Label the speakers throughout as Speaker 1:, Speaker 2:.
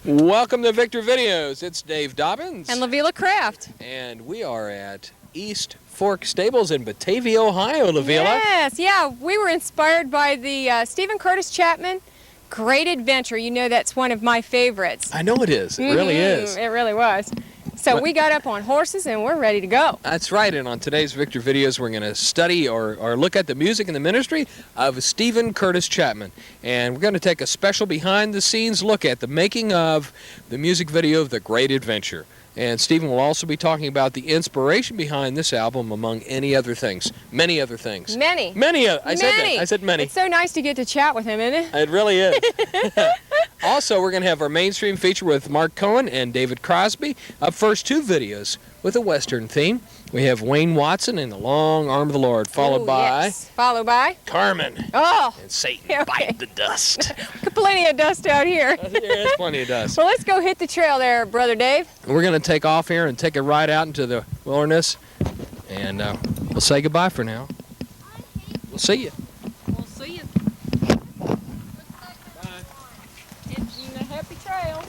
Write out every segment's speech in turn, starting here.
Speaker 1: Welcome to Victor Videos. It's Dave Dobbins.
Speaker 2: And Lavila Kraft.
Speaker 1: And we are at East Fork Stables in Batavia, Ohio, Lavila.
Speaker 2: Yes, yeah. We were inspired by the Stephen Curtis Chapman Great Adventure. You know that's one of my favorites.
Speaker 1: I know it is. It really is.
Speaker 2: It really was. So we got up on horses and we're ready to go.
Speaker 1: That's right. And on today's Victor Videos, we're going to study or look at the music and the ministry of Stephen Curtis Chapman. And we're going to take a special behind-the-scenes look at the making of the music video of The Great Adventure. And Stephen will also be talking about the inspiration behind this album, among any other things. Many other things.
Speaker 2: Many.
Speaker 1: I said many.
Speaker 2: It's so nice to get to chat with him, isn't it?
Speaker 1: It really is. Also, we're going to have our mainstream feature with Mark Cohen and David Crosby. Up first, two videos with a Western theme. We have Wayne Watson and The Long Arm of the Lord, followed by
Speaker 2: Carmen.
Speaker 1: And Satan
Speaker 2: Okay.
Speaker 1: Bite the Dust.
Speaker 2: Plenty of dust out here.
Speaker 1: There is plenty of dust.
Speaker 2: Well, let's go hit the trail there, Brother Dave.
Speaker 1: We're going to take off here and take a ride out into the wilderness, and we'll say goodbye for now. We'll see you.
Speaker 2: We'll see you.
Speaker 1: Bye.
Speaker 2: It's a happy trail.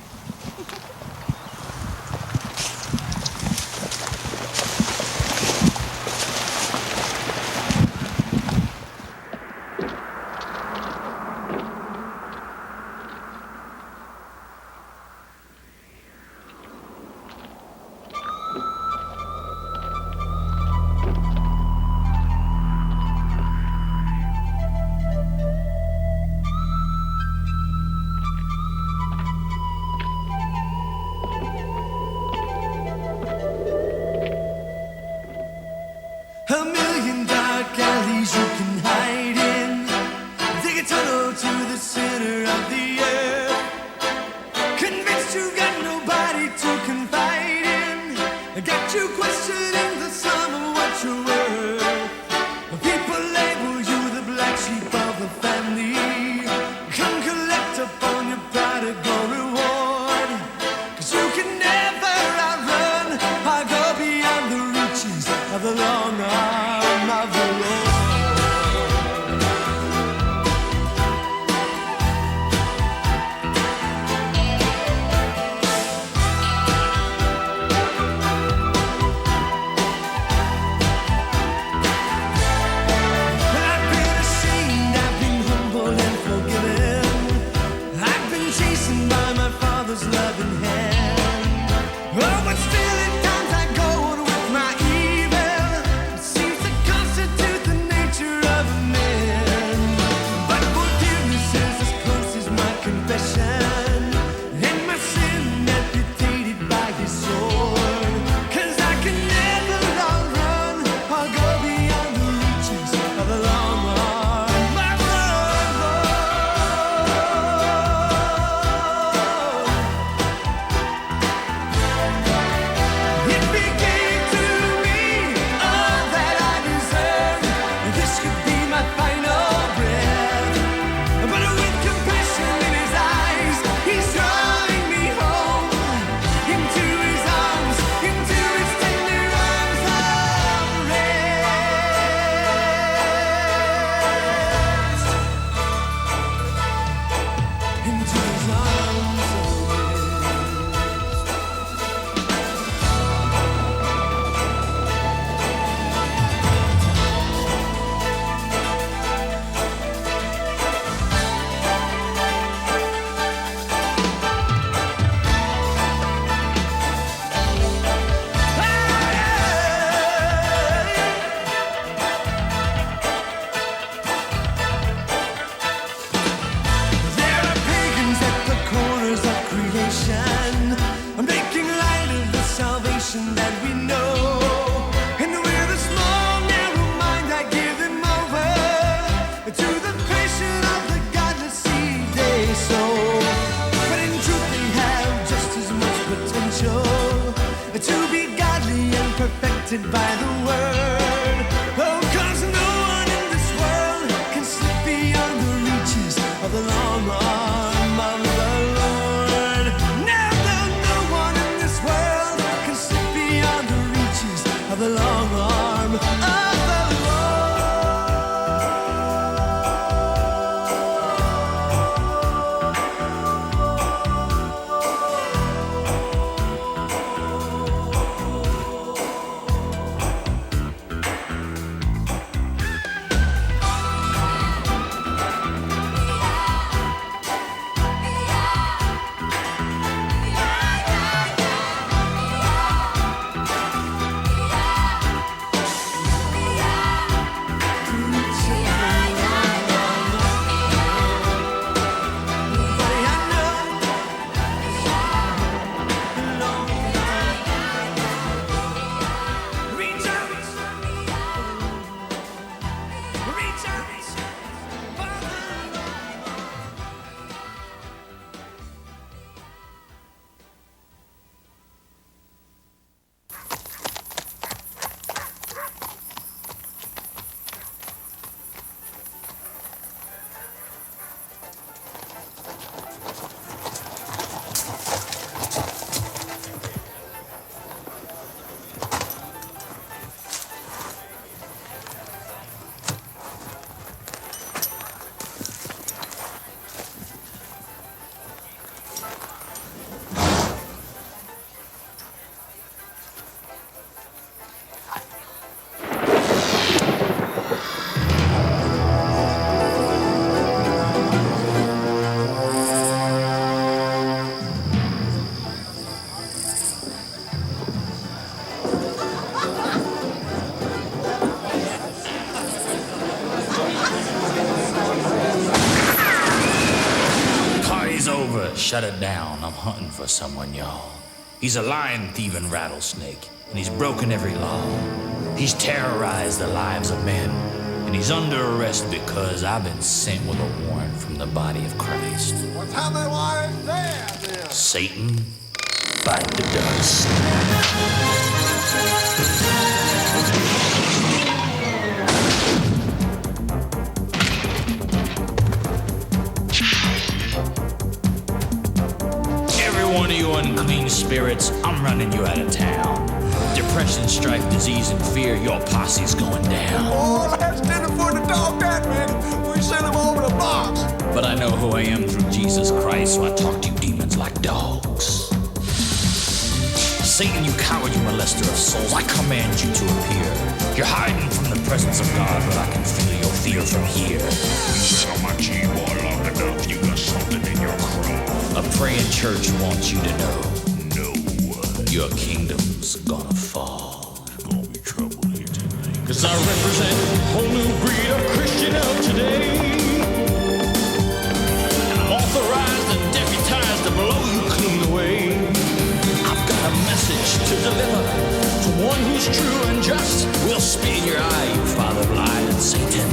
Speaker 3: A million dark alleys you can hide in. Dig a tunnel to the center of the earth. Convinced you got nobody to confide in. I got you questioning the sum of what you're worth. People label you the black sheep of the family. Come collect upon your prodigal reward. 'Cause you can never outrun or go beyond the reaches of the long arm of the Lord. I've been ashamed, I've been humble and forgiven. I've been chastened by my Father's loving hand. Oh, but still at times I go on with my evil. It seems to constitute the nature of a man. But forgiveness is as close as my confession, and my sin amputated by His sword. 'Cause I can never outrun or go beyond the reaches of the long arm of the Lord. If He gave to me all that I deserve, this could be my final breath. But with compassion in His eyes, He's drawing me home into His arms, into His tender arms of rest. Into His arms of rest. There are pagans at the corners of creation, making light of the salvation that we know. And with a small, narrow mind, I give them over to the passion of the godless seed they sow. But in truth, they have just as much potential to be godly and perfected by the word. Oh, 'cause no one in this world can slip beyond the reaches of the long arm of the Lord. No, no, no one in this world can slip beyond the reaches of the long arm of the Lord.
Speaker 4: shut it down. I'm hunting for someone, y'all. He's a lion, thieving rattlesnake, and he's broken every law. He's terrorized the lives of men, and he's under arrest because I've been sent with a warrant from the body of Christ.
Speaker 5: Well, tell me why it's there, then.
Speaker 4: Satan, bite the dust. Every one of you unclean spirits, I'm running you out of town. Depression, strife, disease, and fear, your posse's going down.
Speaker 5: Oh, let's stand for the dog that, man. We send him over the box.
Speaker 4: But I know who I am through Jesus Christ, so I talk to you demons like dogs. Satan, you coward, you molester of souls, I command you to appear. You're hiding from the presence of God, but I can feel your fear from here.
Speaker 6: You got my keyboard long enough, you got something in your craw.
Speaker 4: A praying church wants you to know.
Speaker 6: No.
Speaker 4: Your kingdom's gonna fall.
Speaker 6: There's gonna be trouble here tonight.
Speaker 4: 'Cause I represent a whole new breed of Christian of today. And I'm authorized and deputized to blow you clean away. I've got a message to deliver to one who's true and just. We'll spit in your eye, you father of lies, and Satan,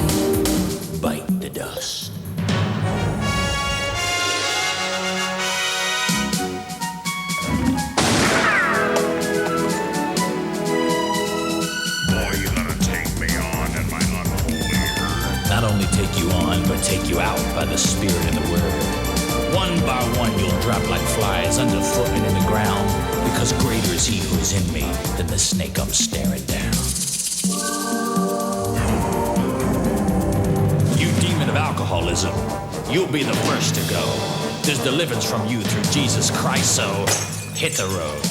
Speaker 4: bite the dust.
Speaker 6: Boy, you gotta take me on and my unholy herd.
Speaker 4: Not only take you on, but take you out by the Spirit and the Word. One by one you'll drop like flies underfoot and in the ground, because greater is he who is in me than the snake I'm staring down. You demon of alcoholism, you'll be the first to go. There's deliverance from you through Jesus Christ, so hit the road.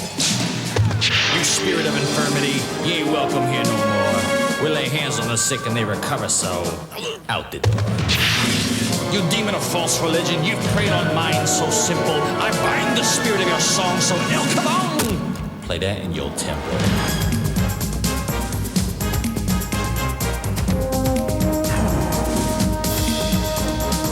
Speaker 4: You spirit of infirmity, you ain't welcome here no more. We lay hands on the sick and they recover, so out the door. You demon of false religion, you've preyed on minds so simple. I bind the spirit of your song, so El Cabong! Play that in your temple.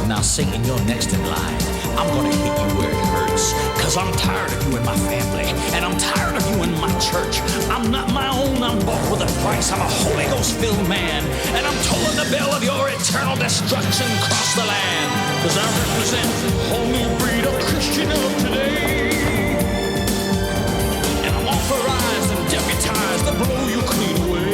Speaker 4: Now Satan, you're next in line. I'm gonna hit you where it hurts. 'Cause I'm tired of you in my family, and I'm tired of you in my church. I'm not my own, I'm bought with a price. I'm a Holy Ghost-filled man, and I'm tolling the bell of your eternal destruction across the land. 'Cause I represent a whole new breed of Christian of today. And I'm authorized and deputized to blow you clean away.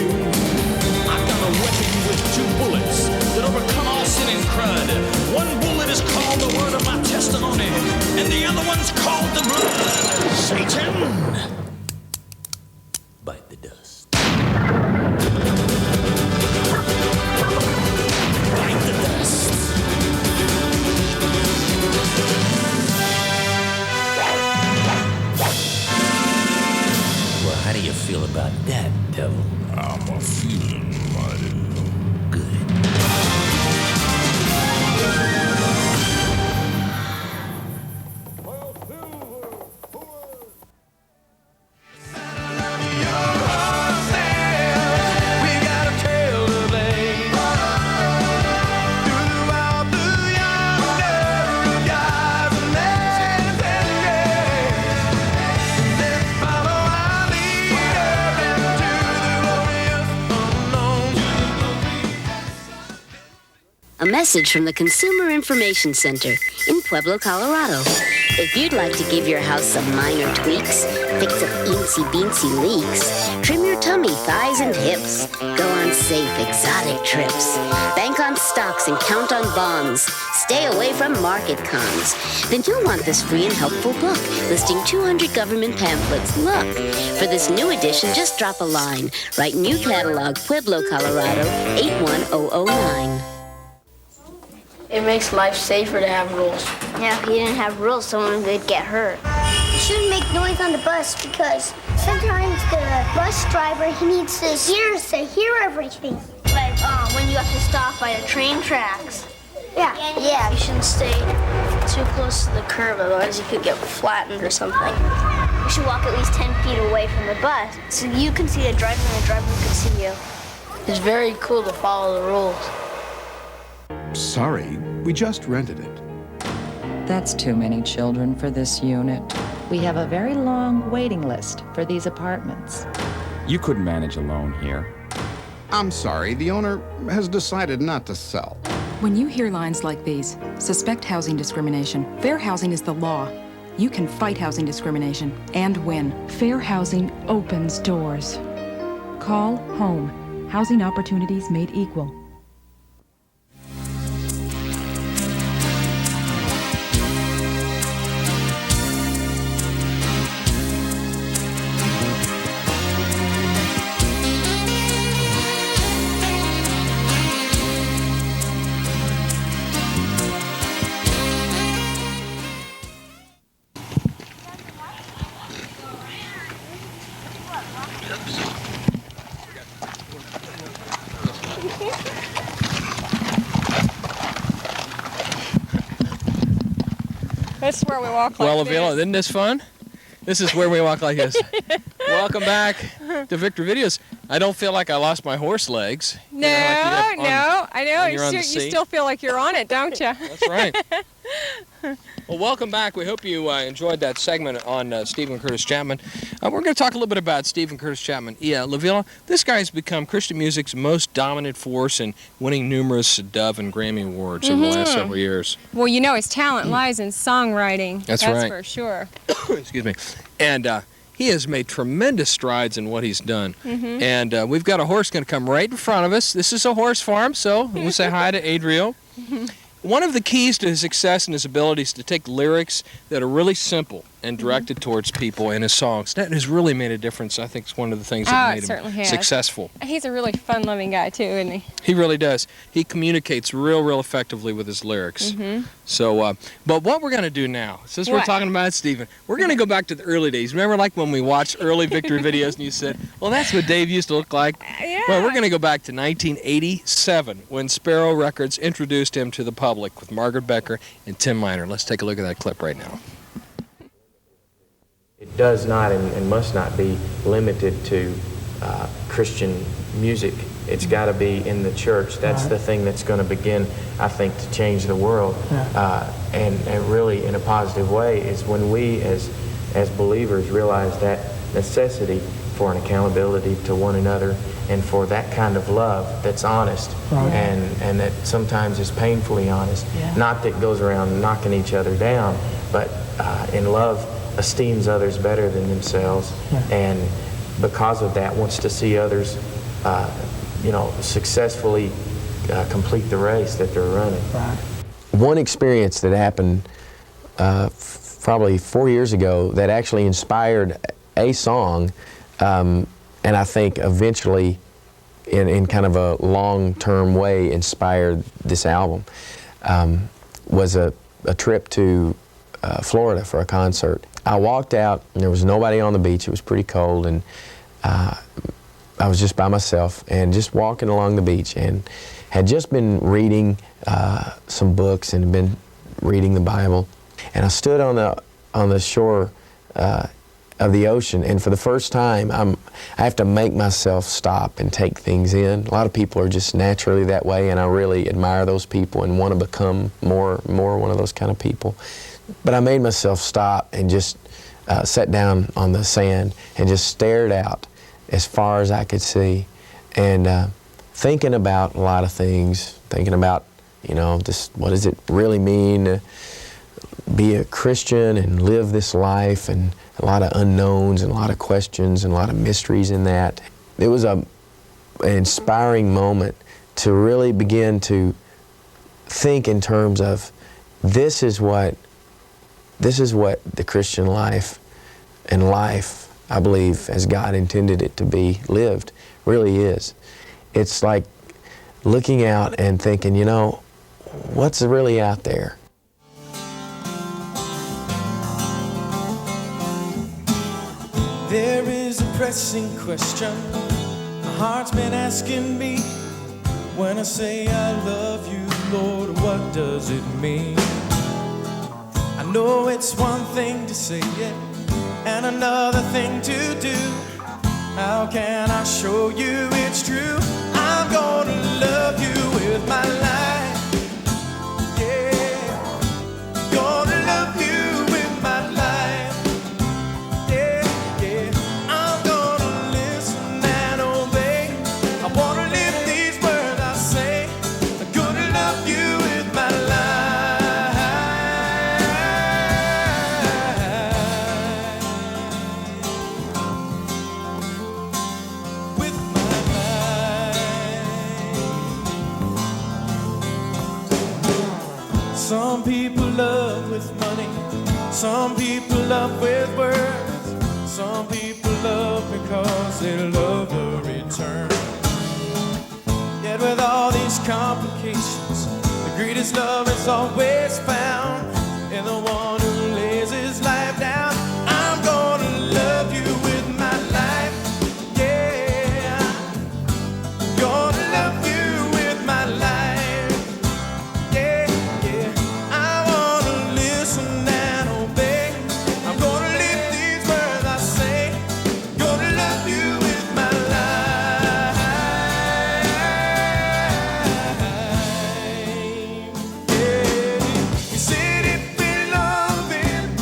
Speaker 4: I've got a weapon with 2 bullets that overcome all sin and crud. One bullet is called the word of my testimony, and the other one's called the blood. Satan, bite the dust. Bite the dust. Well, how do you feel about that, devil?
Speaker 6: I'm a feeling mighty
Speaker 4: Good.
Speaker 3: We got a tale to blame. Throughout the yonder skies and lands and days. Let's follow our leader into the glorious unknown.
Speaker 7: A message from the Consumer Information Center in Pueblo, Colorado. If you'd like to give your house some minor tweaks, fix up eensy-beensy leaks, trim your tummy, thighs, and hips, go on safe, exotic trips, bank on stocks and count on bonds, stay away from market cons, then you'll want this free and helpful book listing 200 government pamphlets. Look, for this new edition, just drop a line. Write New Catalog, Pueblo, Colorado, 81009.
Speaker 8: It makes life safer to have rules.
Speaker 9: Yeah, if you didn't have rules, someone would get hurt.
Speaker 10: You shouldn't make noise on the bus because sometimes the bus driver, he needs his ears to hear everything.
Speaker 9: Like when you have to stop by the train tracks.
Speaker 10: Yeah.
Speaker 9: Yeah, you shouldn't stay too close to the curb, otherwise you could get flattened or something. You should walk at least 10 feet away from the bus so you can see the driver and the driver can see you.
Speaker 8: It's very cool to follow the rules.
Speaker 11: Sorry, we just rented it. That's too many children for this unit. We have a very long waiting list for these apartments.
Speaker 12: You couldn't manage alone here.
Speaker 13: I'm sorry, the owner has decided not to sell.
Speaker 14: When you hear lines like these, suspect housing discrimination. Fair housing is the law. You can fight housing discrimination and win. Fair housing opens doors. Call HOME. Housing opportunities made equal.
Speaker 2: This is where we walk like
Speaker 1: Well,
Speaker 2: this.
Speaker 1: Avila, isn't this fun? This is where we walk like this. Welcome back to Victor Videos. I don't feel like I lost my horse legs.
Speaker 2: No, I know. You still feel like you're on it, don't you?
Speaker 1: That's right. Well, welcome back. We hope you enjoyed that segment on Stephen Curtis Chapman. We're going to talk a little bit about Stephen Curtis Chapman. Yeah, Lavilla, this guy has become Christian music's most dominant force in winning numerous Dove and Grammy Awards over the last several years.
Speaker 2: Well, you know his talent lies in songwriting.
Speaker 1: That's right.
Speaker 2: for sure.
Speaker 1: Excuse me. And he has made tremendous strides in what he's done. And we've got a horse going to come right in front of us. This is a horse farm, so we'll say hi to Adriel. One of the keys to his success and his ability is to take lyrics that are really simple and directed towards people in his songs. That has really made a difference. I think it's one of the things that made him successful.
Speaker 2: He's a really fun-loving guy, too, isn't he?
Speaker 1: He really does. He communicates real effectively with his lyrics. So, but what we're going to do now, since we're talking about Stephen, we're going to go back to the early days. Remember like when we watched early Victory videos and you said, well, that's what Dave used to look like?
Speaker 2: Yeah.
Speaker 1: Well, we're going to go back to 1987 when Sparrow Records introduced him to the public with Margaret Becker and Tim Miner. Let's take a look at that clip right now.
Speaker 15: It does not and must not be limited to Christian music. It's got to be in the church. That's the thing that's going to begin, I think, to change the world. And really in a positive way is when we as believers realize that necessity for an accountability to one another and for that kind of love that's honest and that sometimes is painfully honest. Not that goes around knocking each other down, but in love esteems others better than themselves, and because of that wants to see others successfully complete the race that they're running.
Speaker 16: One experience that happened probably 4 years ago that actually inspired a song, and I think eventually in kind of a long-term way inspired this album, was a trip to Florida for a concert. I walked out and there was nobody on the beach. It was pretty cold, and I was just by myself and just walking along the beach and had just been reading some books and been reading the Bible. And I stood on the shore of the ocean, and for the first time I have to make myself stop and take things in. A lot of people are just naturally that way, and I really admire those people and want to become more one of those kind of people. But I made myself stop and just sat down on the sand and just stared out as far as I could see, and thinking about a lot of things, thinking about, just what does it really mean to be a Christian and live this life, and a lot of unknowns and a lot of questions and a lot of mysteries in that. It was an inspiring moment to really begin to think in terms of this is what the Christian life and life, I believe, as God intended it to be lived, really is. It's like looking out and thinking, what's really out there?
Speaker 3: There is a pressing question my heart's been asking me. When I say I love you, Lord, what does it mean? I know it's one thing to say it and another thing to do. How can I show you it's true? I'm gonna love you with my life. Yeah, gonna Some people love with money, some people love with words, some people love because they love the return. Yet with all these complications, the greatest love is always found in the one who lays his life down. I'm gonna love you with my life, yeah. Gonna love you with my life, yeah, yeah. I wanna listen and obey. I'm gonna live these words I say. Gonna love you with my life, yeah. We said if we love him,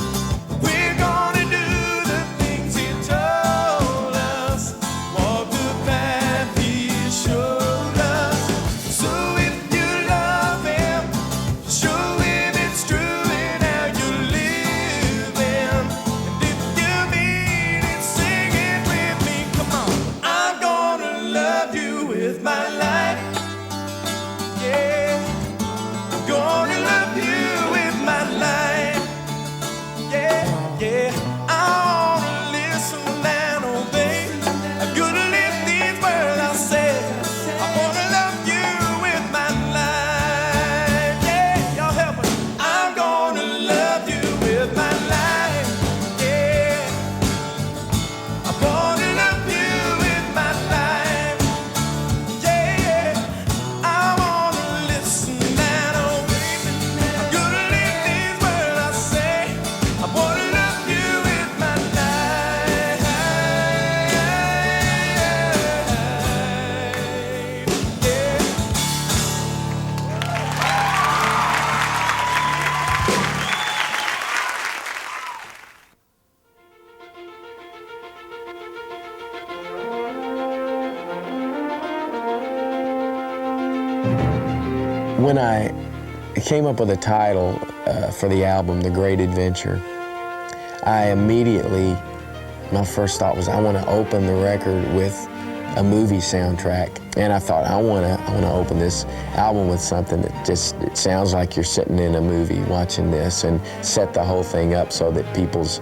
Speaker 3: we're gonna do the things he told us, walk the path he showed us. So if you love him, show him it's true in how you live him. And if you mean it, sing it with me, come on. I'm gonna love you with my life, yeah. I'm gonna love you with my life, yeah, yeah. I wanna listen and obey. I'm gonna live these words I say. I wanna love you with my life, yeah. Y'all help me. I'm gonna love you with my life, yeah. I wanna love you with my life, yeah. I wanna listen and obey. I'm gonna live these words I say. I wanna love you with my life, yeah.
Speaker 16: When I came up with a title for the album, The Great Adventure, I immediately, my first thought was I want to open the record with a movie soundtrack. And I thought I want to open this album with something that just, it sounds like you're sitting in a movie watching this, and set the whole thing up so that people's,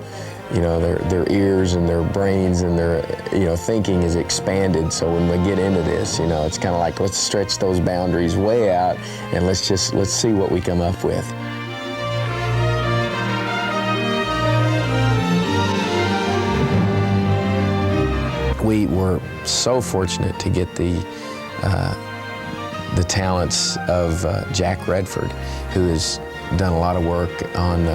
Speaker 16: you know, their ears and their brains and their, you know, thinking is expanded. So when we get into this, you know, it's kind of like, let's stretch those boundaries way out and let's see what we come up with. We were so fortunate to get the talents of Jack Redford, who has done a lot of work on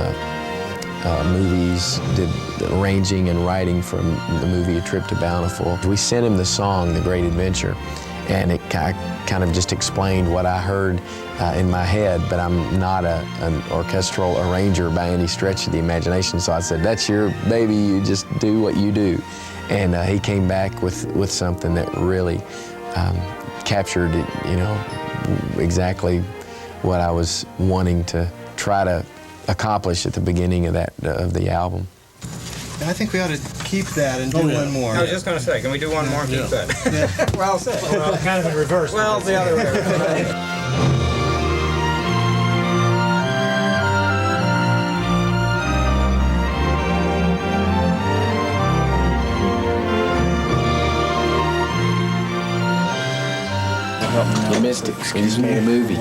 Speaker 16: movies, did the arranging and writing from the movie A Trip to Bountiful. We sent him the song, The Great Adventure, and it kind of just explained what I heard in my head, but I'm not an orchestral arranger by any stretch of the imagination, so I said, that's your baby, you just do what you do. And he came back with something that really captured, you know, exactly what I was wanting to try to accomplish at the beginning of the album.
Speaker 17: I think we ought to keep that and do one more.
Speaker 18: I was just going to say, can we do one more and keep that?
Speaker 17: Yeah. Well said. Well, kind of in reverse.
Speaker 18: Well, the other way around.
Speaker 16: You missed it. We just made a movie.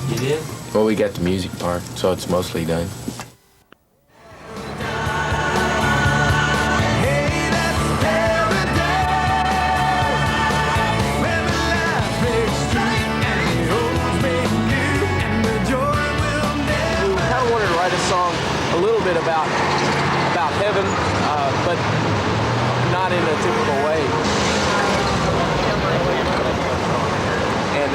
Speaker 18: You did?
Speaker 16: Well, we got the music part, so it's mostly done.
Speaker 19: About heaven, but not in a typical way. And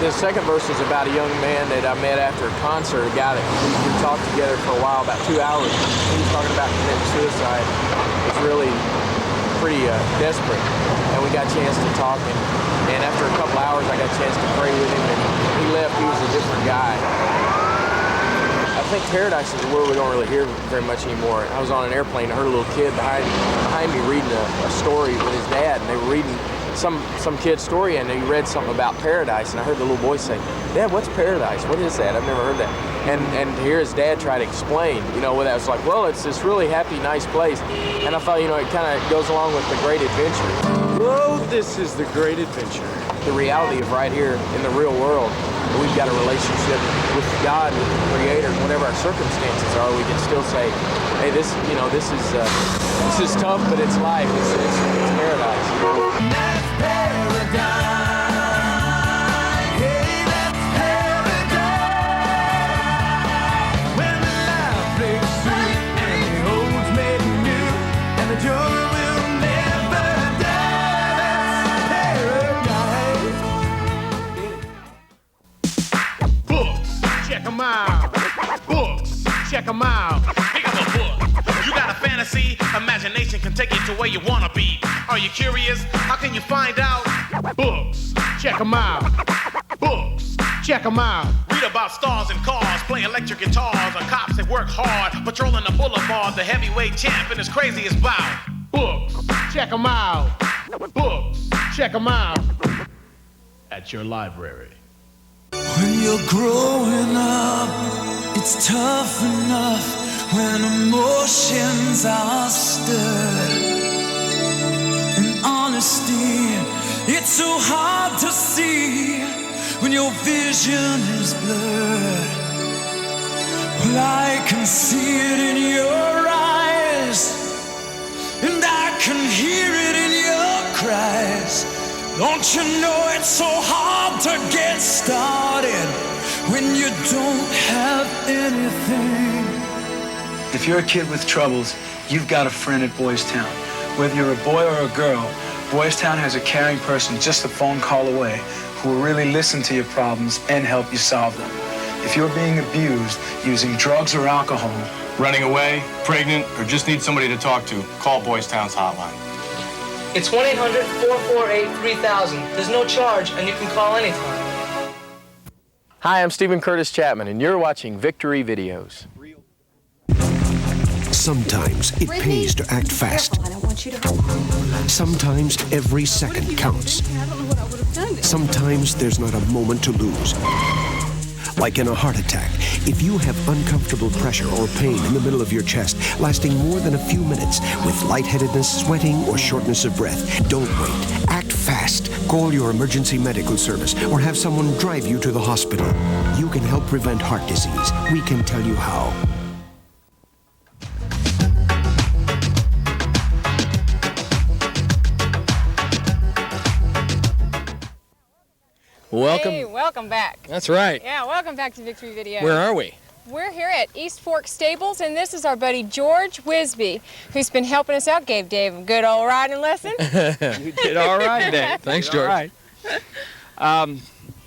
Speaker 19: the second verse is about a young man that I met after a concert, a guy that we talked together for a while, about 2 hours. He was talking about committing suicide. It was really pretty desperate, and we got a chance to talk, and after a couple hours I got a chance to pray with him, and he left. He was a different guy. I think Paradise is a word we don't really hear very much anymore. I was on an airplane, I heard a little kid behind me reading a story with his dad, and they were reading some kid's story and he read something about paradise, and I heard the little boy say, "Dad, what's paradise? What is that? I've never heard that." And to hear his dad try to explain, what that was like. Well, it's this really happy, nice place. And I thought, it kind of goes along with the great adventure. Whoa, this is the great adventure. The reality of right here in the real world, we've got a relationship with God, with the Creator, whatever our circumstances are, we can still say, hey, this is tough, but it's life. It's paradise.
Speaker 3: That's paradise. Hey, that's paradise. When the life breaks sweet and the old's made new and the joy will never die. That's paradise.
Speaker 20: Books, check 'em out. Books, check 'em out. Pick up a book. You got a fantasy, imagination can take you to where you wanna be. Are you curious? How can you find out? Books, check 'em out. Books, check 'em out. Read about stars and cars, play electric guitars, or cops that work hard, patrolling the boulevard, the heavyweight champ and his craziest bout. Books, check 'em out. Books, check 'em out. At your library.
Speaker 3: When you're growing up, it's tough enough when emotions are stirred. And honesty, it's so hard to see when your vision is blurred. Well, I can see it in your eyes, and I can hear it in your cries. Don't you know it's so hard to get started when you don't have anything?
Speaker 21: If you're a kid with troubles, you've got a friend at Boys Town. Whether you're a boy or a girl, Boys Town has a caring person just a phone call away who will really listen to your problems and help you solve them. If you're being abused, using drugs or alcohol,
Speaker 22: running away, pregnant, or just need somebody to talk to, call Boys Town's hotline.
Speaker 23: It's 1-800-448-3000. There's no charge, and you can call anytime.
Speaker 19: Hi, I'm Stephen Curtis Chapman, and you're watching Victory Videos.
Speaker 24: Sometimes it pays to act fast. Sometimes every second counts. Sometimes there's not a moment to lose. Like in a heart attack, if you have uncomfortable pressure or pain in the middle of your chest, lasting more than a few minutes, with lightheadedness, sweating, or shortness of breath, don't wait. Act fast. Call your emergency medical service or have someone drive you to the hospital. You can help prevent heart disease. We can tell you how.
Speaker 1: Welcome.
Speaker 2: Hey, welcome back.
Speaker 1: That's right.
Speaker 2: Yeah, welcome back to Victory Video.
Speaker 1: Where are we?
Speaker 2: We're here at East Fork Stables, and this is our buddy George Wisby, who's been helping us out. Gave Dave a good old riding lesson.
Speaker 25: You did all right, Dave.
Speaker 1: Thanks, George.
Speaker 25: All right.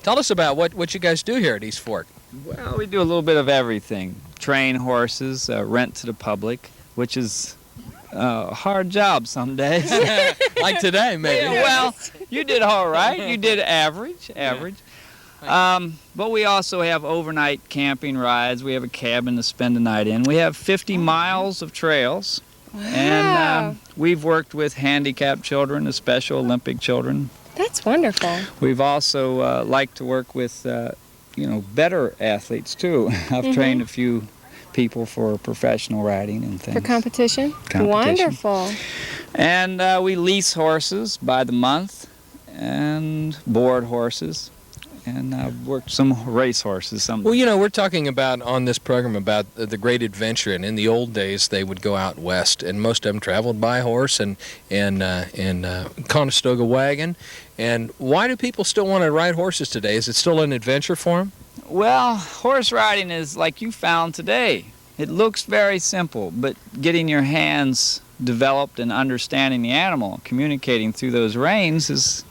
Speaker 1: Tell us about what you guys do here at East Fork.
Speaker 25: Well, we do a little bit of everything. Train horses, rent to the public, which is a hard job some days.
Speaker 1: Like today, maybe.
Speaker 25: Yeah, well, you did all right. You did average. But we also have overnight camping rides. We have a cabin to spend the night in. We have 50 miles of trails.
Speaker 2: Wow.
Speaker 25: And we've worked with handicapped children, the Special Olympic children.
Speaker 2: That's wonderful.
Speaker 25: We've also liked to work with, better athletes, too. I've trained a few people for professional riding and things.
Speaker 2: For competition? Wonderful.
Speaker 25: And we lease horses by the month and board horses. And I've worked some race horses.
Speaker 1: Well, we're talking about on this program about the great adventure, and in the old days they would go out west, and most of them traveled by horse and Conestoga wagon. And why do people still want to ride horses today? Is it still an adventure for them?
Speaker 25: Well, horse riding is like you found today. It looks very simple, but getting your hands developed and understanding the animal, communicating through those reins is...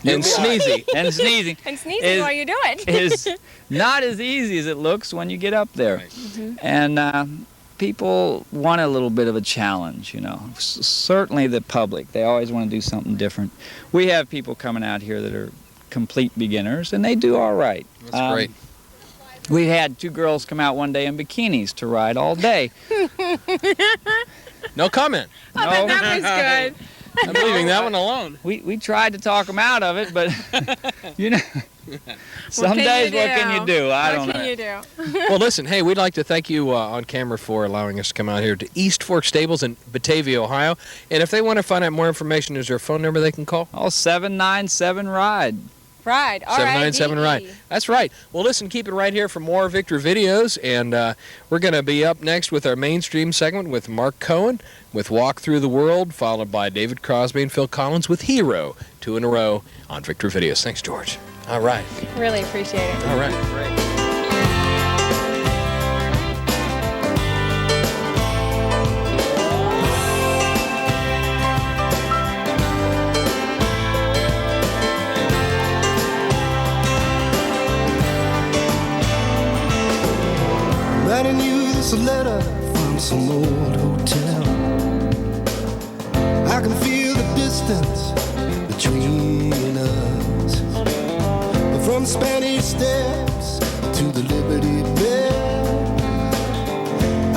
Speaker 1: And sneezy.
Speaker 25: And sneezing.
Speaker 2: And sneezing while you do it.
Speaker 25: Is not as easy as it looks when you get up there.
Speaker 1: Right.
Speaker 25: And people want a little bit of a challenge, Certainly the public, they always want to do something different. We have people coming out here that are complete beginners, and they do all right.
Speaker 1: That's great.
Speaker 25: We had 2 girls come out one day in bikinis to ride all day.
Speaker 1: No comment.
Speaker 2: Oh, that was good.
Speaker 1: I'm leaving that one alone.
Speaker 25: We tried to talk them out of it, but you know, some days what can you do? I don't know.
Speaker 2: What can you do?
Speaker 1: Well, listen, hey, we'd like to thank you on camera for allowing us to come out here to East Fork Stables in Batavia, Ohio. And if they want to find out more information, is there a phone number they can call?
Speaker 25: Oh, 797-RIDE.
Speaker 2: Ride.
Speaker 1: 797-RIDE. That's right. Well, listen, keep it right here for more Victor videos. And we're going to be up next with our mainstream segment with Mark Cohen with Walk Through the World, followed by David Crosby and Phil Collins with Hero, 2 in a row on Victor Videos. Thanks, George. All right.
Speaker 2: Really appreciate it.
Speaker 1: All right. Great.
Speaker 3: Writing you this letter from some old hotel. I can feel the distance between us, from Spanish Steps to the Liberty Bell.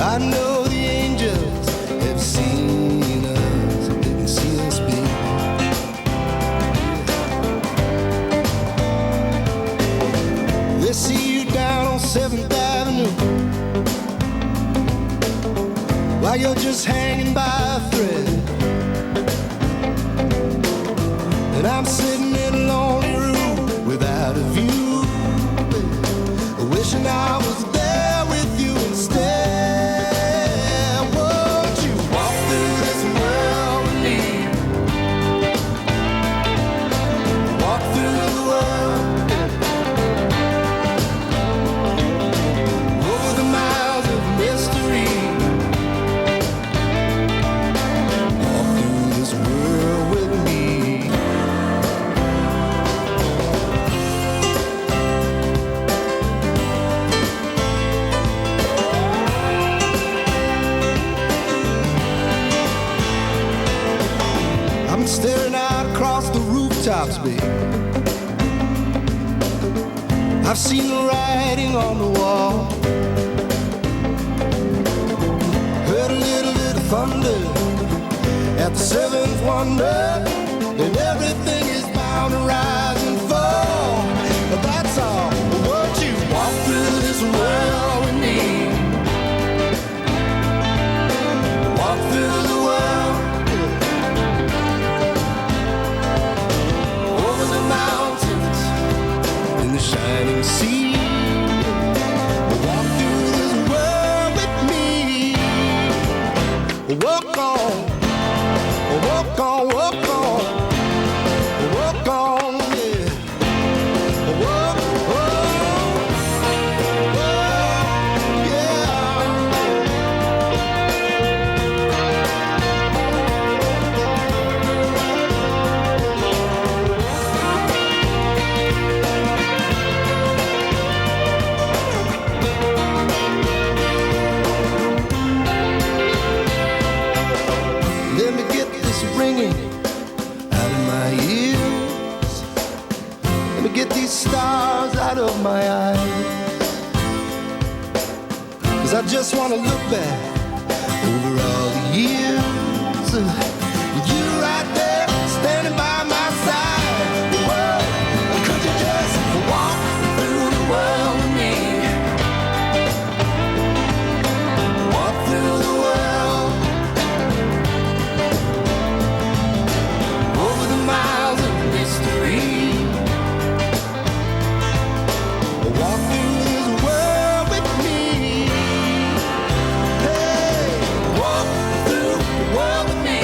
Speaker 3: I know the angels have seen us, they can see us be. They see you down on 7th Avenue while you're just hanging by a thread, and I'm sitting in a lonely room without a view, wishing I was there with you instead. Won't you walk through this world with me? Walk through the world, over the miles of mystery. I'm staring out across the rooftops, babe. I've seen the writing on the wall, heard a little bit of thunder at the 7th wonder, and everything is bound to rise and fall. But that's all. Won't you walk through this world with me? Walk through the world, over the mountains, in the shining sea. Walk through this world with me. Walk on. Walk on, walk on, walk on, yeah. Walk, let me get this ringing out of my ears. Let me get these stars out of my eyes. 'Cause I just want to look back over all the years with you right there standing by my side. Whoa, could you just walk through the world with me? Walk through the world, over the miles of mystery. Walk through this world with me. Hey, walk through the world with me.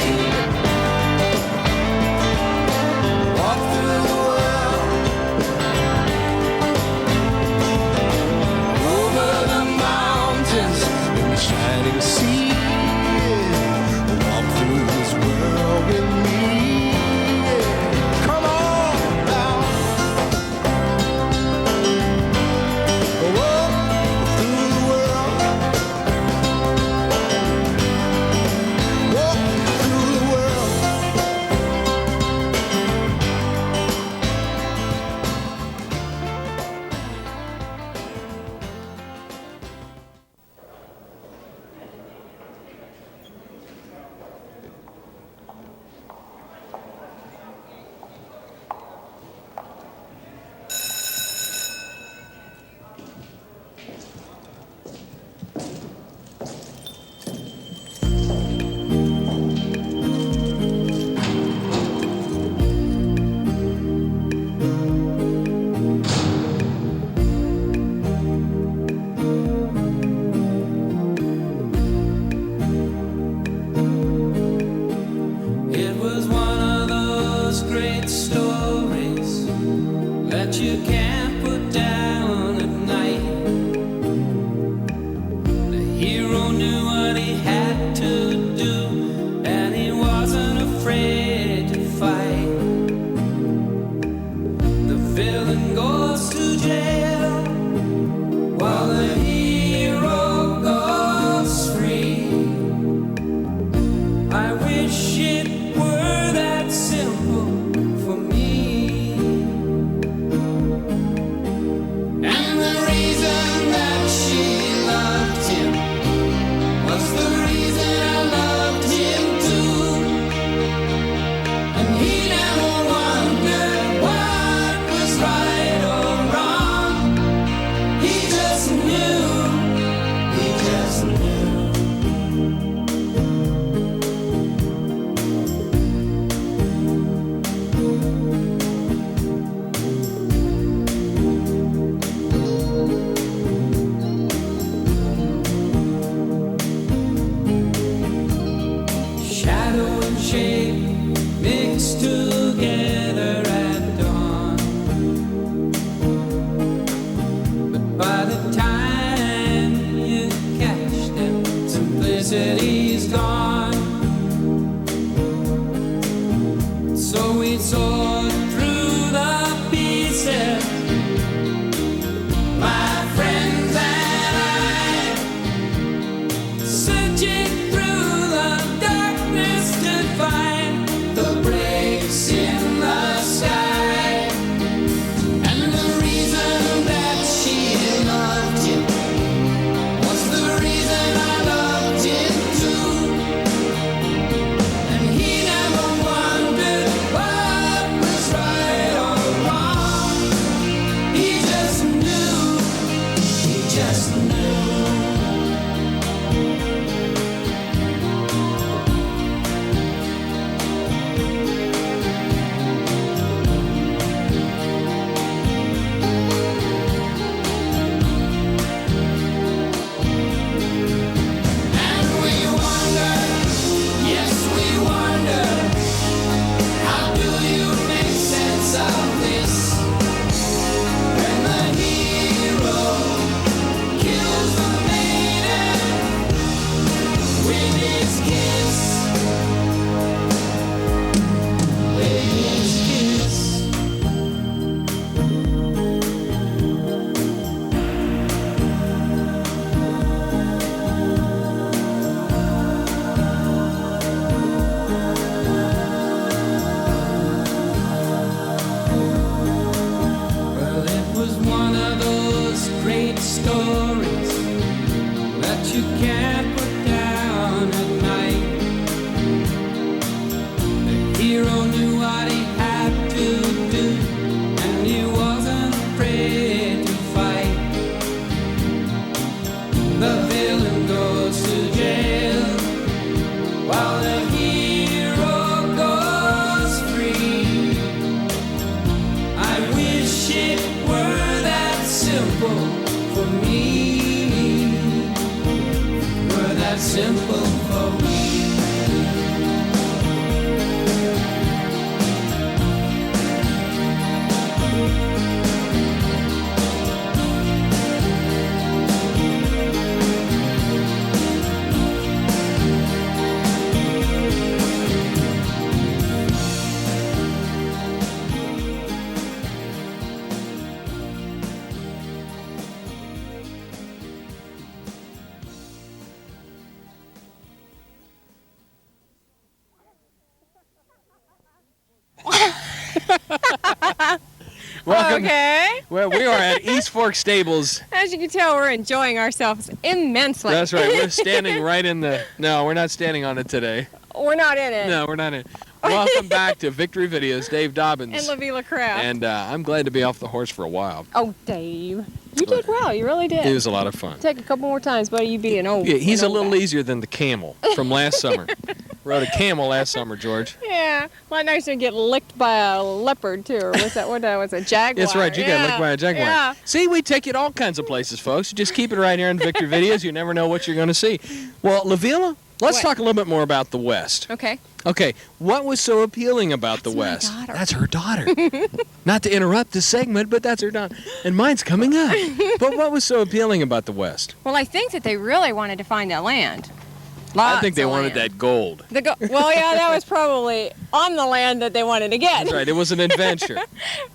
Speaker 3: you can't put down at night. The hero knew what he had to do, and he wasn't afraid to fight. The villain goes to jail, while the hero goes free. I wish it were that simple for me, were that simple for me.
Speaker 1: Welcome.
Speaker 2: Okay.
Speaker 1: Well, we are at East Fork Stables.
Speaker 2: As you can tell, we're enjoying ourselves immensely.
Speaker 1: That's right. We're standing right in the... No, we're not standing on it today.
Speaker 2: We're not in it.
Speaker 1: No, we're not in it. Welcome back to Victory Videos. Dave Dobbins.
Speaker 2: And LaVila Craft.
Speaker 1: And I'm glad to be off the horse for a while.
Speaker 2: Oh, Dave. You did well. You really did.
Speaker 1: It was a lot of fun.
Speaker 2: Take a couple more times, buddy. You be an old.
Speaker 1: Yeah, he's
Speaker 2: an
Speaker 1: a
Speaker 2: old
Speaker 1: little
Speaker 2: guy.
Speaker 1: easier than the camel from last summer. Rode a camel last summer, George.
Speaker 2: Yeah, a lot nicer to get licked by a leopard too, or what's that? What was a jaguar?
Speaker 1: That's right. You got licked by a jaguar.
Speaker 2: Yeah.
Speaker 1: See, we take you to all kinds of places, folks. You just keep it right here in Victory Videos. You never know what you're going to see. Well, LaVila, let's
Speaker 2: What?
Speaker 1: talk a little bit more about the West.
Speaker 2: Okay.
Speaker 1: Okay, what was so appealing about the West?
Speaker 2: My daughter.
Speaker 1: That's her daughter. Not to interrupt this segment, but that's her daughter. And mine's coming up. But what was so appealing about the West?
Speaker 2: Well, I think that they really wanted to find that land.
Speaker 1: I think they
Speaker 2: Lots of
Speaker 1: wanted
Speaker 2: land.
Speaker 1: that gold.
Speaker 2: Well, yeah, that was probably on the land that they wanted to get.
Speaker 1: That's right. It was an adventure.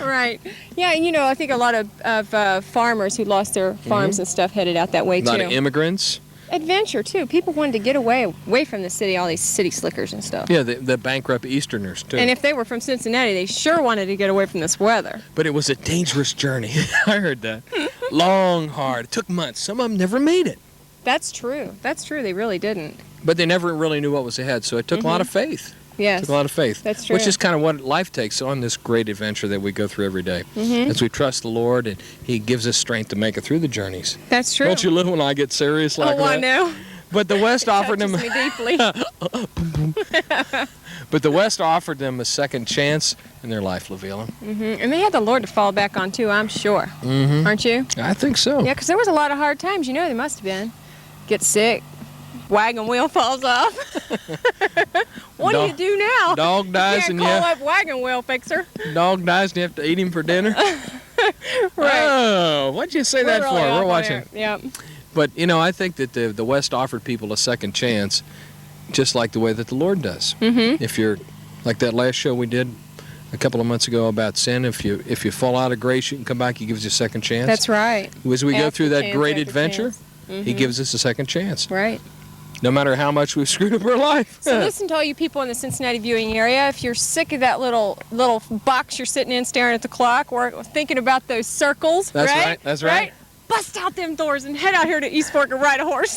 Speaker 2: Right. Yeah, and I think a lot of farmers who lost their farms and stuff headed out that way
Speaker 1: A
Speaker 2: too.
Speaker 1: lot of immigrants.
Speaker 2: Adventure too. People wanted to get away from the city, all these city slickers and stuff.
Speaker 1: Yeah, the bankrupt Easterners, too.
Speaker 2: And if they were from Cincinnati, they sure wanted to get away from this weather.
Speaker 1: But it was a dangerous journey. I heard that. Long, hard. It took months. Some of them never made it.
Speaker 2: That's true. That's true. They really didn't.
Speaker 1: But they never really knew what was ahead, so it took a lot of faith.
Speaker 2: Yes.
Speaker 1: It took a lot of faith.
Speaker 2: That's true.
Speaker 1: Which is kind of what life takes on this great adventure that we go through every day. As we trust the Lord, and He gives us strength to make it through the journeys.
Speaker 2: That's true.
Speaker 1: Don't you love when I get serious like that?
Speaker 2: I know.
Speaker 1: But the West offered them.
Speaker 2: Me deeply.
Speaker 1: But the West offered them a second chance in their life, LaVila.
Speaker 2: And they had the Lord to fall back on too, I'm sure. Aren't you?
Speaker 1: I think so.
Speaker 2: Yeah, because there was a lot of hard times. They must have been. Get sick. Wagon wheel falls off. What do you do now?
Speaker 1: Dog dies
Speaker 2: you
Speaker 1: and
Speaker 2: can't call up wagon wheel fixer.
Speaker 1: Dog dies and you have to eat him for dinner.
Speaker 2: Right.
Speaker 1: Oh, what'd you say that
Speaker 2: really
Speaker 1: for?
Speaker 2: off
Speaker 1: We're
Speaker 2: on
Speaker 1: watching.
Speaker 2: it. Yep.
Speaker 1: But I think that the West offered people a second chance, just like the way that the Lord does. If you're like that last show we did a couple of months ago about sin, if you fall out of grace, you can come back. He gives you a second chance.
Speaker 2: That's right.
Speaker 1: As we go
Speaker 2: After
Speaker 1: through that
Speaker 2: chance
Speaker 1: great
Speaker 2: after
Speaker 1: adventure,
Speaker 2: chance.
Speaker 1: He gives us a second chance.
Speaker 2: Right.
Speaker 1: No matter how much we've screwed up our life.
Speaker 2: So listen to all you people in the Cincinnati viewing area. If you're sick of that little box you're sitting in staring at the clock, or thinking about those circles,
Speaker 1: That's
Speaker 2: right?
Speaker 1: right. That's right.
Speaker 2: Bust out them doors and head out here to East Fork and ride a horse.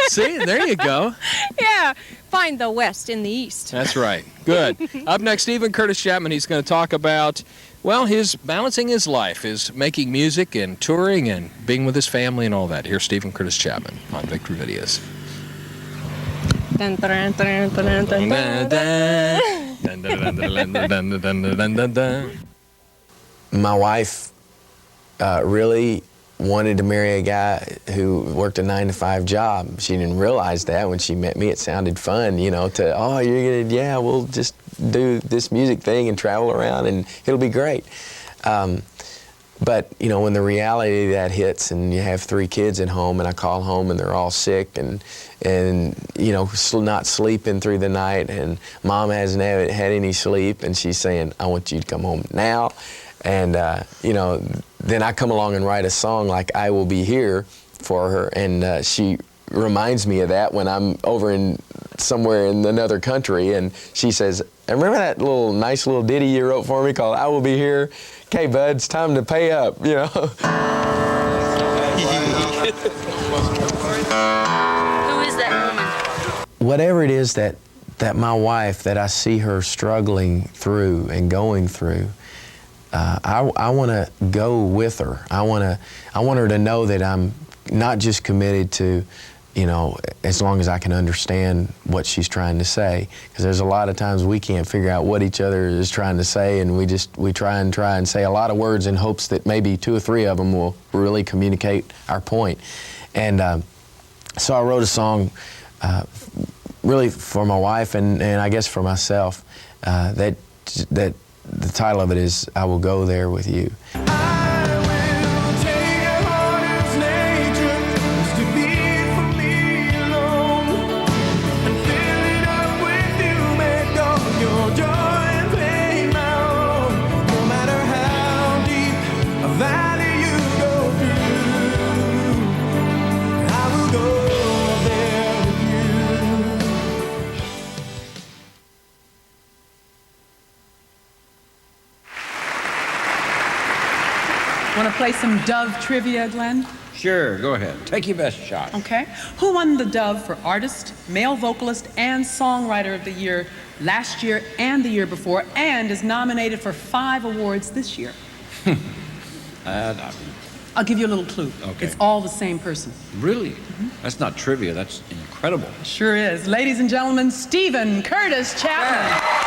Speaker 1: See, there you go.
Speaker 2: Yeah. Find the West in the East.
Speaker 1: That's right. Good. Up next, Stephen Curtis Chapman. He's going to talk about, his balancing his life, his making music and touring and being with his family and all that. Here's Stephen Curtis Chapman on Victory Videos.
Speaker 2: Dun, dun, dun, dun, dun, dun, dun.
Speaker 16: My wife really wanted to marry a guy who worked a 9-to-5 job. She didn't realize that when she met me. It sounded fun, we'll just do this music thing and travel around and it'll be great. But, when the reality of that hits and you have 3 kids at home and I call home and they're all sick and not sleeping through the night and mom hasn't had any sleep and she's saying, I want you to come home now. And, then I come along and write a song like I Will Be Here for her, and she reminds me of that when I'm over somewhere in another country, and she says, remember that nice little ditty you wrote for me called I Will Be Here? Okay, bud, it's time to pay up,
Speaker 9: that woman.
Speaker 16: Whatever it is that my wife, that I see her struggling through and going through, I want to go with her. I want her to know that I'm not just committed to, you know, as long as I can understand what she's trying to say, because there's a lot of times we can't figure out what each other is trying to say, and we try and say a lot of words in hopes that maybe 2 or 3 of them will really communicate our point. And so I wrote a song really for my wife and I guess for myself, that the title of it is "I Will Go There With You."
Speaker 4: Want to play some Dove trivia, Glenn?
Speaker 5: Sure, go ahead. Take your best shot.
Speaker 4: Okay. Who won the Dove for Artist, Male Vocalist, and Songwriter of the Year last year and the year before, and is nominated for 5 awards this year? I'll give you a little clue.
Speaker 5: Okay.
Speaker 4: It's all the same person.
Speaker 5: Really? That's not trivia. That's incredible.
Speaker 4: Sure is. Ladies and gentlemen, Stephen Curtis Chapman.
Speaker 3: No!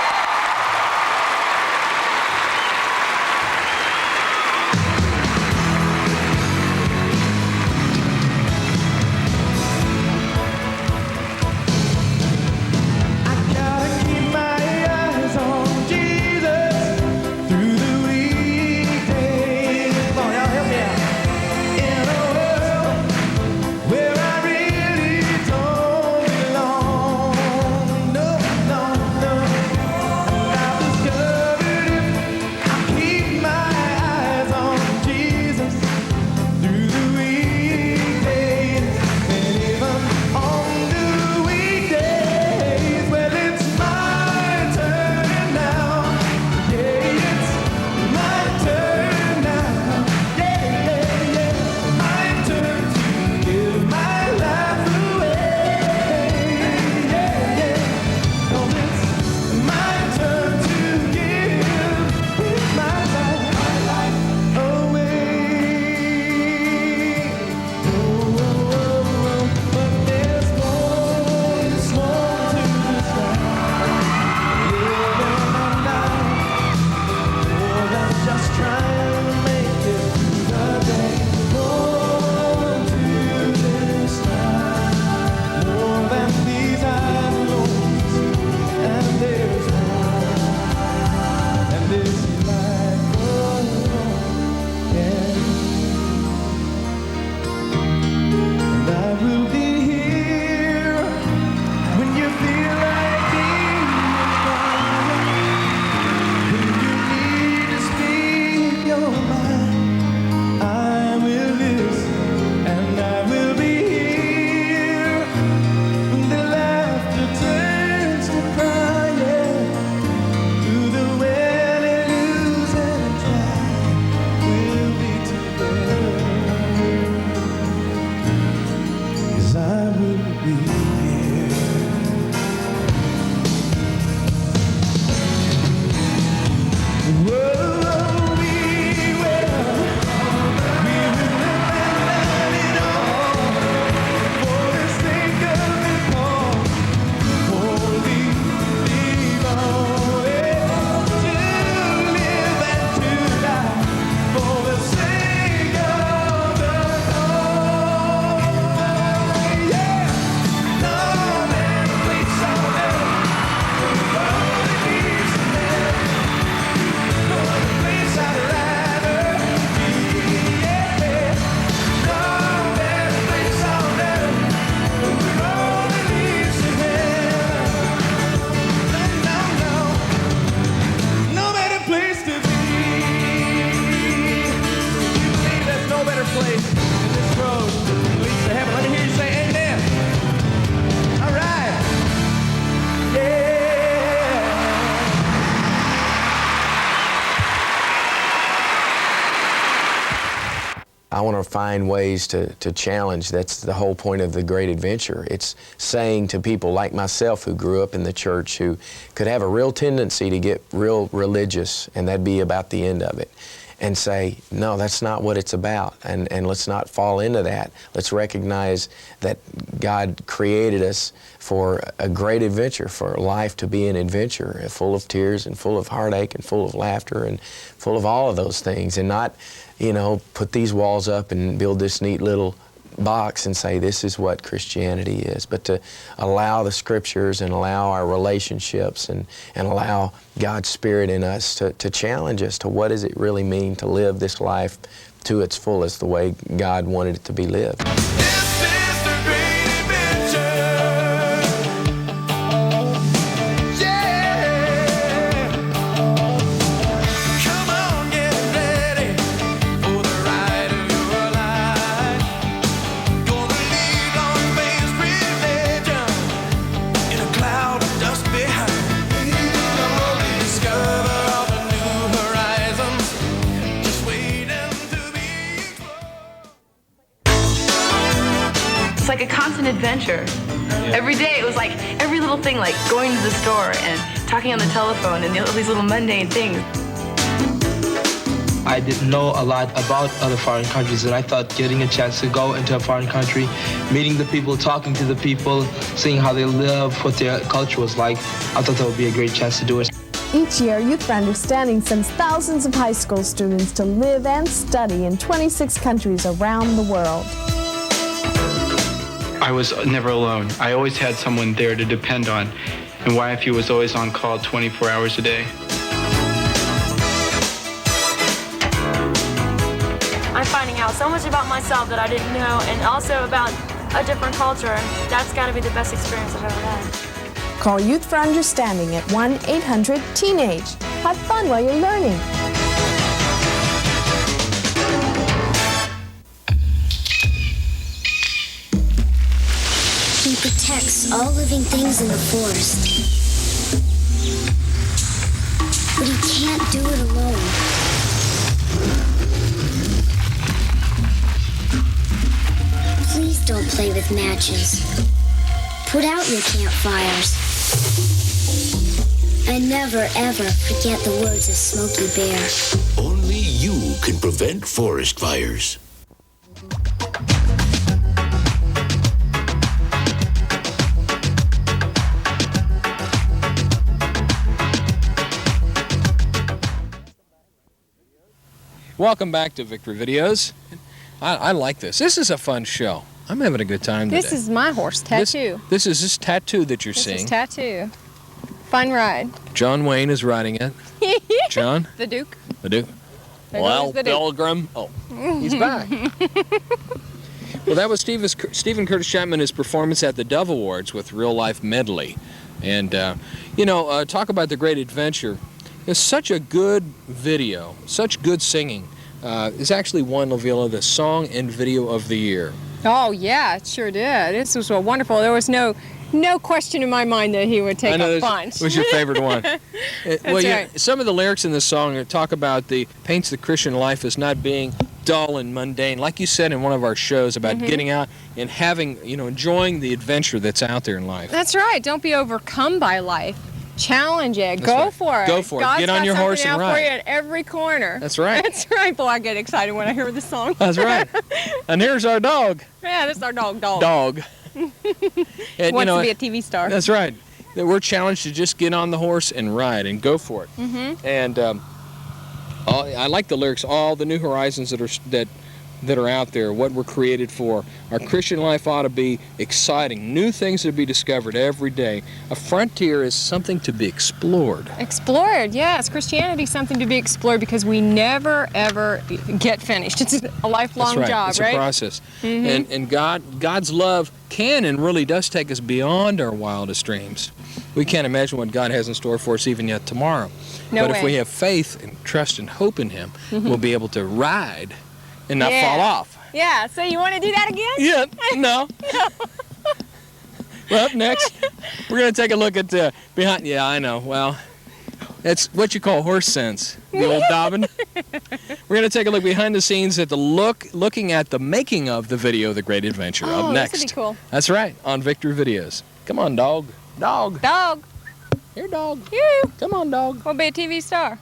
Speaker 16: I want to find ways to challenge. That's the whole point of the Great Adventure. It's saying to people like myself who grew up in the church, who could have a real tendency to get real religious, and that'd be about the end of it, and say, no, that's not what it's about, and let's not fall into that. Let's recognize that God created us for a great adventure, for life to be an adventure, full of tears and full of heartache and full of laughter and full of all of those things, and not, you know, put these walls up and build this neat little box and say this is what Christianity is, but to allow the Scriptures and allow our relationships and allow God's Spirit in us to challenge us to what does it really mean to live this life to its fullest, the way God wanted it to be lived.
Speaker 6: It's like a constant adventure. Every day it was like every little thing, like going to the store and talking on the telephone and all these little mundane things.
Speaker 23: I didn't know a lot about other foreign countries, and I thought getting a chance to go into a foreign country, meeting the people, talking to the people, seeing how they live, what their culture was like, I thought that would be a great chance to do it.
Speaker 7: Each year, Youth for Understanding sends thousands of high school students to live and study in 26 countries around the world.
Speaker 8: I was never alone. I always had someone there to depend on, and YFU was always on call 24 hours a day.
Speaker 10: I'm finding out so much about myself that I didn't know, and also about a different culture, and that's got to be the best experience I've ever had.
Speaker 7: Call Youth for Understanding at 1-800-TEENAGE. Have fun while you're learning.
Speaker 9: He protects all living things in the forest. But he can't do it alone. Please don't play with matches. Put out your campfires. And never, ever forget the words of Smokey Bear.
Speaker 11: Only you can prevent forest fires.
Speaker 1: Welcome back to Victory Videos. I like this. This is a fun show. I'm having a good time today.
Speaker 2: This is my horse, Tattoo.
Speaker 1: This is this tattoo that you're seeing.
Speaker 2: This is Tattoo. Fun ride.
Speaker 1: John Wayne is riding it. John?
Speaker 2: The Duke.
Speaker 1: The Duke.
Speaker 2: There
Speaker 1: Well,
Speaker 2: goes the Duke.
Speaker 1: Pilgrim. Oh, he's back. Well, that was Stephen Curtis Chapman, his performance at the Dove Awards with Real Life Medley. And, talk about the Great Adventure. It's such a good video, such good singing. It's actually won La Villa the Song and Video of the Year.
Speaker 2: Oh, yeah, it sure did. This was wonderful. There was no question in my mind that he would take a punch.
Speaker 1: What's your favorite one?
Speaker 2: Right.
Speaker 1: Some of the lyrics in the song talk about paints the Christian life as not being dull and mundane, like you said in one of our shows about getting out and having, enjoying the adventure that's out there in life.
Speaker 2: That's right. Don't be overcome by life. Challenge it. Go for it.
Speaker 1: Go for it.
Speaker 2: God's
Speaker 1: Get on your horse and ride.
Speaker 2: for you at every corner.
Speaker 1: That's right.
Speaker 2: That's right. Boy, I get excited when I hear the song.
Speaker 1: That's right. And here's our dog.
Speaker 2: Yeah, this is our dog.
Speaker 1: Dog. And,
Speaker 2: Wants to be a TV star.
Speaker 1: That's right. We're challenged to just get on the horse and ride and go for it. And I like the lyrics. All the new horizons that are out there, what we're created for. Our Christian life ought to be exciting, new things to be discovered every day. A frontier is something to be explored.
Speaker 2: Explored, yes. Christianity is something to be explored because we never, ever get finished. It's a lifelong job,
Speaker 1: it's
Speaker 2: right?
Speaker 1: It's a process. And God's love can and really does take us beyond our wildest dreams. We can't imagine what God has in store for us even yet tomorrow. But if we have faith and trust and hope in Him, we'll be able to ride and not fall off.
Speaker 2: Yeah, so you want to do that again?
Speaker 1: Yeah, no. Well, up next, we're going to take a look at behind. Yeah, I know. Well, That's what you call horse sense, the old Dobbin. We're going to take a look behind the scenes at looking at the making of the video, The Great Adventure. Up next.
Speaker 2: This would be cool.
Speaker 1: That's right, on Victor Videos. Come on, dog. Dog.
Speaker 2: Dog.
Speaker 1: Here, dog.
Speaker 2: You.
Speaker 1: Come on, dog.
Speaker 2: We'll be a TV star.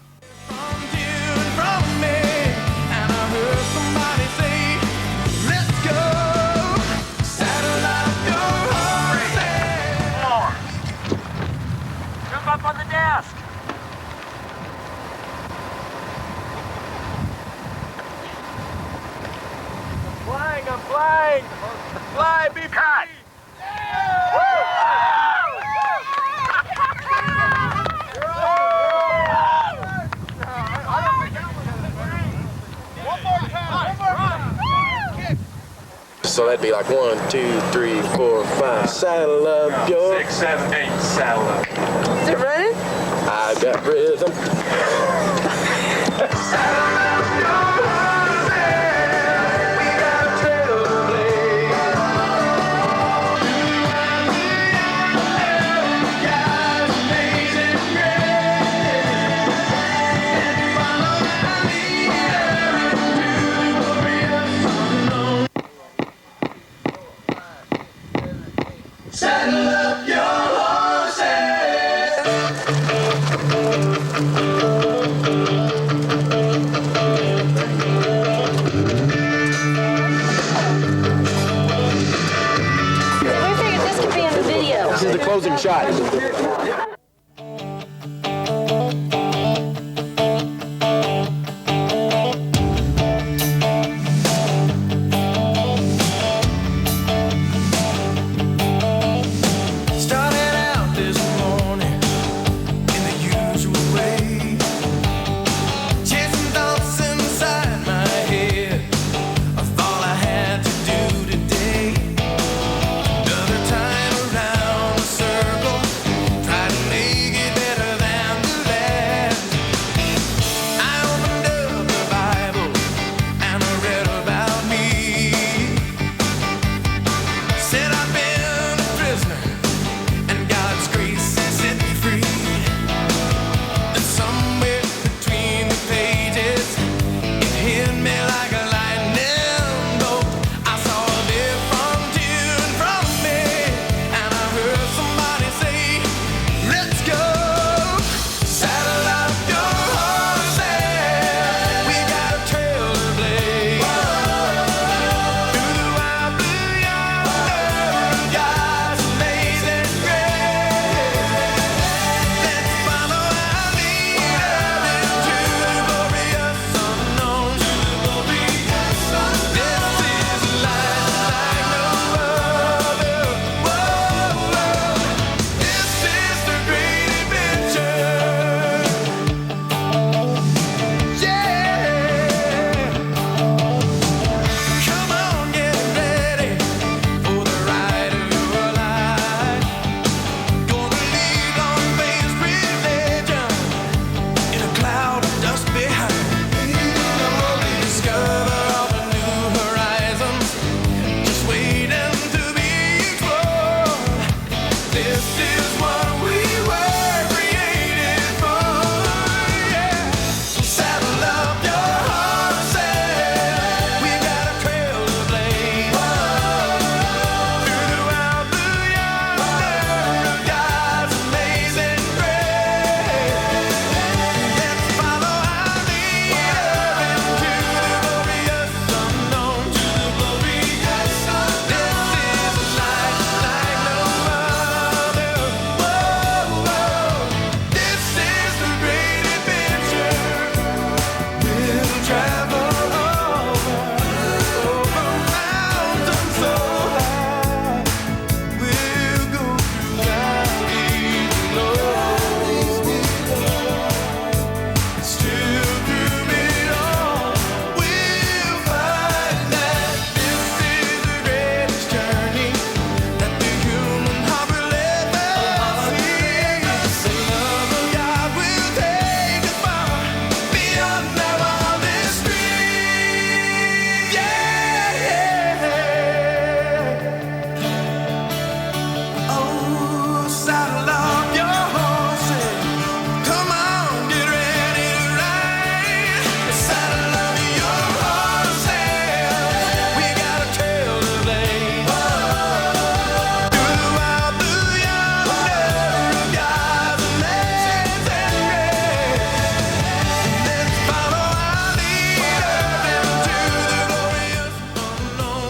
Speaker 20: Jump up on the desk. I'm flying. Fly, be cut.
Speaker 16: So that'd be like 1, 2, 3, 4, 5. Saddle up your
Speaker 20: 6, 7, 8. Saddle up.
Speaker 2: Is it running?
Speaker 16: I got rhythm.
Speaker 3: Saddle up your
Speaker 9: We figured this could be in the video.
Speaker 16: This is the closing shot.
Speaker 3: Started out this morning in the usual way, chasing thoughts inside my head of all I had to do today. Another time around the circle, try to make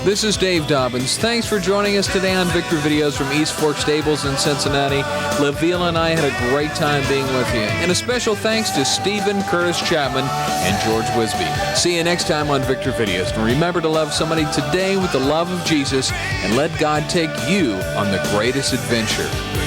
Speaker 1: This is Dave Dobbins. Thanks for joining us today on Victor Videos from East Fork Stables in Cincinnati. LaVille and I had a great time being with you. And a special thanks to Stephen Curtis Chapman and George Wisby. See you next time on Victor Videos. And remember to love somebody today with the love of Jesus and let God take you on the greatest adventure.